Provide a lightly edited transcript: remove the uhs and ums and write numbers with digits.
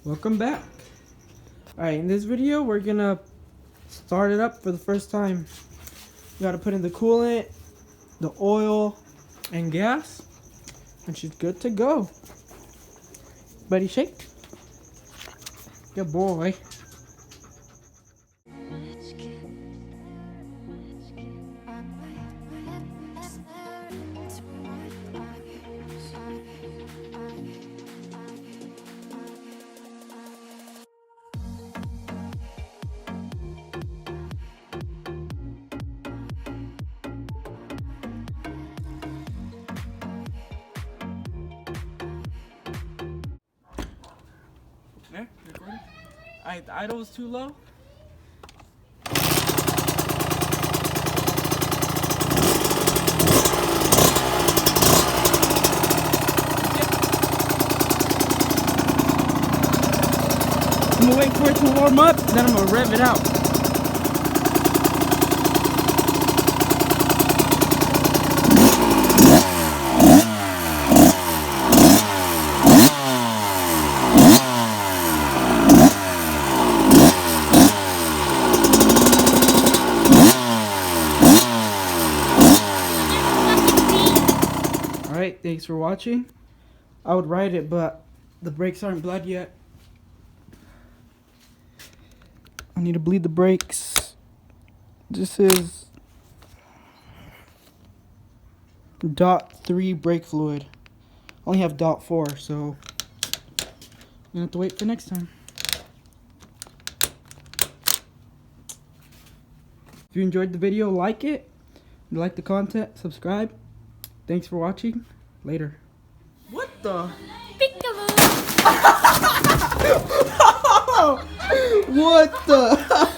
Welcome back. Alright, in this video we're gonna start it up for the first time. You gotta put in the coolant, the oil, and gas, and she's good to go. Buddy, shake. Good boy. There, recording. Alright, the idle was too low. I'm gonna wait for it to warm up, then I'm gonna rev it out. Alright, thanks for watching. I would ride it, but the brakes aren't bled yet. I need to bleed the brakes. This is .3 brake fluid. I only have .4, so I'm gonna have to wait for next time. If you enjoyed the video, like it. If you like the content, subscribe. Thanks for watching. Later. What the? What the?